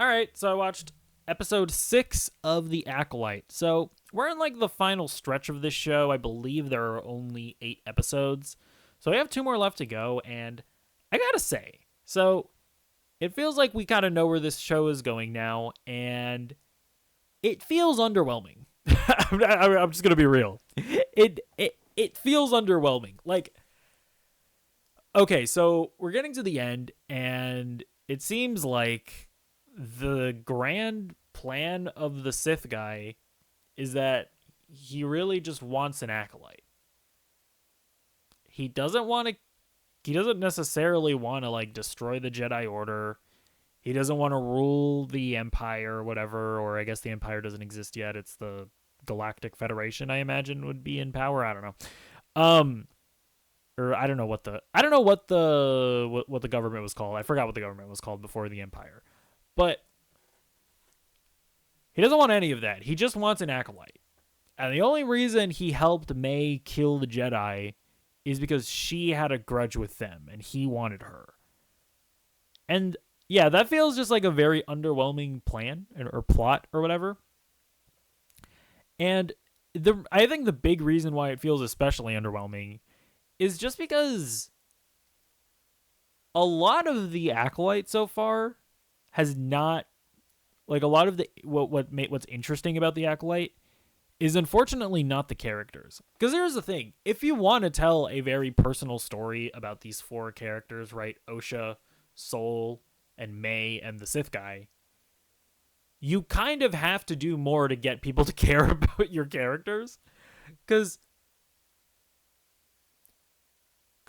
All right, so I watched episode 6 of The Acolyte. So we're in like the final stretch of this show. I believe there are only 8 episodes. So we have 2 more left to go, and I gotta say, so it feels like we kind of know where this show is going now, and it feels underwhelming. I'm just gonna be real. It feels underwhelming. Like, okay, so we're getting to the end, and it seems like the grand plan of the Sith guy is that he really just wants an acolyte. He doesn't want to. He doesn't necessarily want to like destroy the Jedi Order. He doesn't want to rule the Empire or whatever, or I guess the Empire doesn't exist yet. It's the Galactic Federation, I imagine, would be in power. I don't know. Or I don't know what the government was called. I forgot what the government was called before the Empire. But he doesn't want any of that. He just wants an acolyte. And the only reason he helped May kill the Jedi is because she had a grudge with them and he wanted her. And yeah, that feels just like a very underwhelming plan or plot or whatever. And I think the big reason why it feels especially underwhelming is just because a lot of the Acolyte so far has not, like, a lot of the what's interesting about the Acolyte is unfortunately not the characters. Because here's the thing, if you want to tell a very personal story about these 4 characters, right, Osha, Soul, and May, and the Sith guy, you kind of have to do more to get people to care about your characters. Because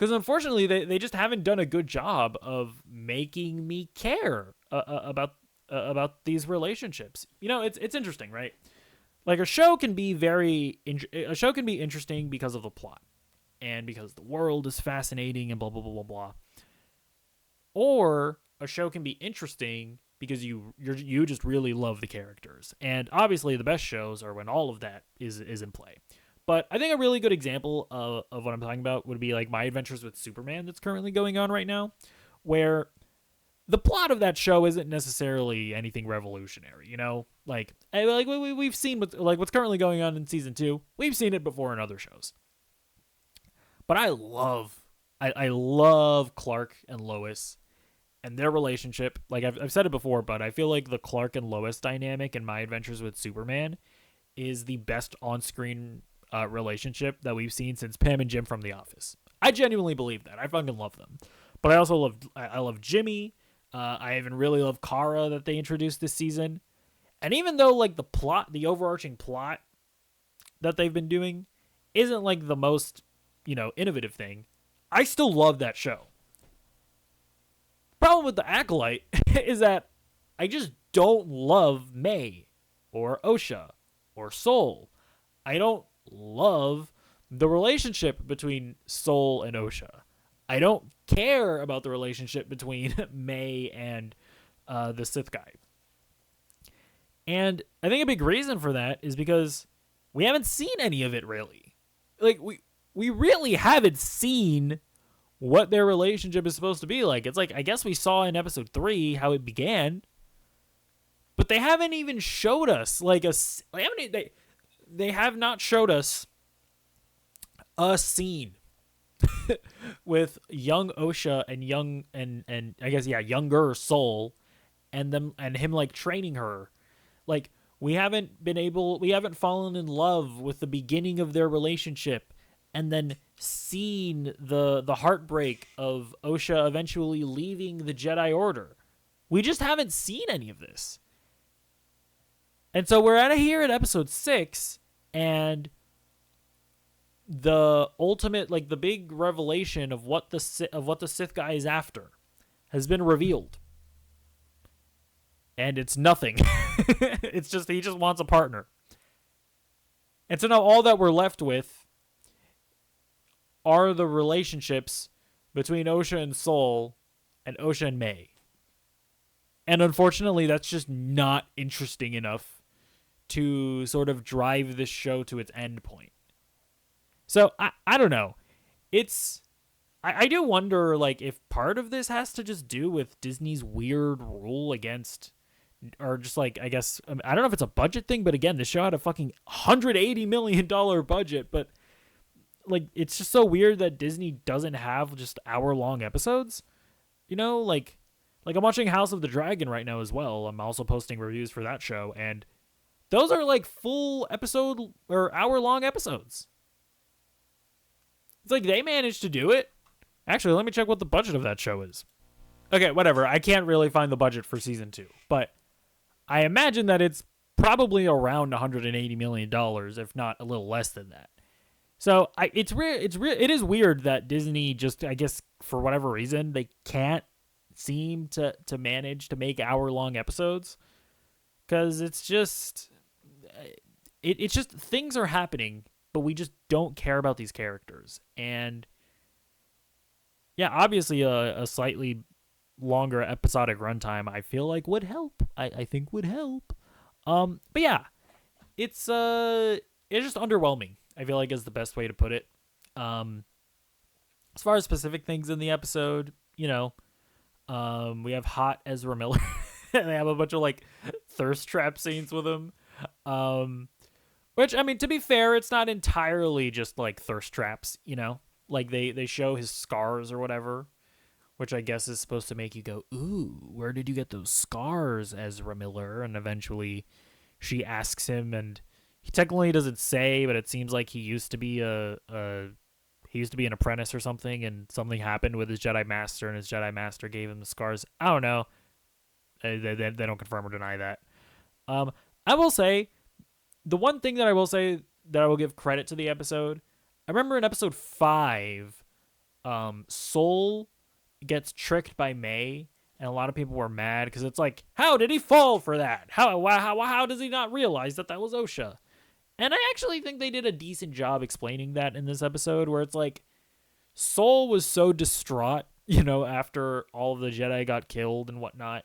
unfortunately, they just haven't done a good job of making me care about these relationships. You know, it's interesting, right? Like, a show can be interesting because of the plot and because the world is fascinating and blah blah blah blah blah. Or a show can be interesting because you just really love the characters. And obviously, the best shows are when all of that is in play. But I think a really good example of what I'm talking about would be like My Adventures with Superman that's currently going on right now, where the plot of that show isn't necessarily anything revolutionary, you know? Like we've seen what's currently going on in season 2. We've seen it before in other shows. But I love Clark and Lois and their relationship. Like I've said it before, but I feel like the Clark and Lois dynamic in My Adventures with Superman is the best on-screen relationship that we've seen since Pam and Jim from The Office. I genuinely believe that. I fucking love them. But I also love Jimmy. I even really love Kara that they introduced this season. And even though like the overarching plot that they've been doing isn't like the most, innovative thing, I still love that show. Problem with the Acolyte is that I just don't love May or Osha or Soul. I don't love the relationship between Soul and Osha. I don't care about the relationship between May and the Sith guy. And I think a big reason for that is because we haven't seen any of it really. Like we really haven't seen what their relationship is supposed to be like. It's like, I guess we saw in episode 3 how it began, but they haven't even showed us they have not showed us a scene with young Osha and younger Soul and him like training her. Like we haven't fallen in love with the beginning of their relationship and then seen the heartbreak of Osha eventually leaving the Jedi Order. We just haven't seen any of this. And so we're here at episode 6, and the ultimate, like the big revelation of what the Sith guy is after has been revealed. And it's nothing. It's just, he just wants a partner. And so now all that we're left with are the relationships between Osha and Soul and Osha and May. And unfortunately, that's just not interesting enough to sort of drive this show to its end point. So, I don't know. I do wonder, like, if part of this has to just do with Disney's weird rule against or just like, I guess, I don't know if it's a budget thing, but again, this show had a fucking $180 million budget, but like, it's just so weird that Disney doesn't have just hour-long episodes. You know, like I'm watching House of the Dragon right now as well. I'm also posting reviews for that show, and those are like full episode or hour-long episodes. It's like they managed to do it. Actually, let me check what the budget of that show is. Okay, whatever. I can't really find the budget for season 2, but I imagine that it's probably around $180 million, if not a little less than that. So it is weird that Disney just, I guess, for whatever reason, they can't seem to manage to make hour-long episodes, because it's just things are happening, but we just don't care about these characters. And yeah, obviously a slightly longer episodic runtime I feel like would help. I think would help. But yeah, it's just underwhelming, I feel like, is the best way to put it. As far as specific things in the episode, you know, we have hot Ezra Miller. And they have a bunch of like thirst trap scenes with him. Which, I mean, to be fair, it's not entirely just like thirst traps, you know? Like they show his scars or whatever, which I guess is supposed to make you go, ooh, where did you get those scars, Ezra Miller? And eventually she asks him, and he technically doesn't say, but it seems like he used to be an apprentice or something, and something happened with his Jedi Master, and his Jedi Master gave him the scars. I don't know. They don't confirm or deny that. I will say, the one thing that I will say that I will give credit to the episode, I remember in episode 5, Soul gets tricked by May, and a lot of people were mad because it's like, how did he fall for that? How does he not realize that was Osha? And I actually think they did a decent job explaining that in this episode, where it's like, Soul was so distraught, you know, after all of the Jedi got killed and whatnot,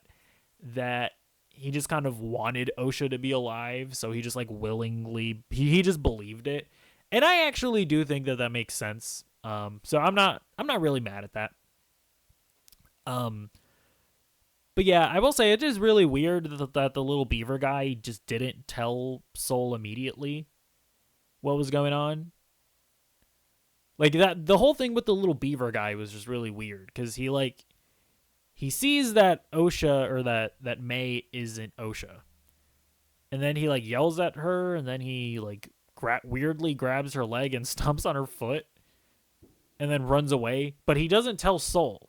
that he just kind of wanted Osha to be alive, so he just like willingly, he just believed it. And I actually do think that makes sense. So I'm not really mad at that. But yeah, I will say it is really weird that the little beaver guy just didn't tell Soul immediately what was going on. Like that, the whole thing with the little beaver guy was just really weird, because he sees that Osha, or that May isn't Osha, and then he like yells at her, and then he like weirdly grabs her leg and stomps on her foot, and then runs away. But he doesn't tell Soul.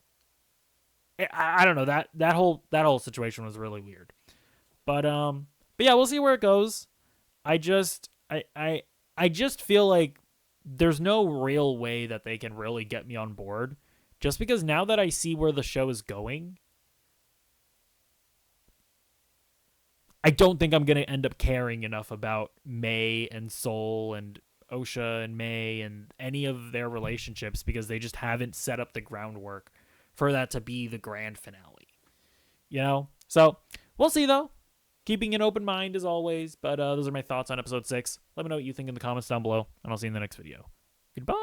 I don't know, that whole situation was really weird. But yeah, we'll see where it goes. I just feel like there's no real way that they can really get me on board, just because now that I see where the show is going, I don't think I'm going to end up caring enough about May and Soul and Osha and May and any of their relationships, because they just haven't set up the groundwork for that to be the grand finale, you know? So we'll see, though. Keeping an open mind as always. But those are my thoughts on episode 6. Let me know what you think in the comments down below, and I'll see you in the next video. Goodbye.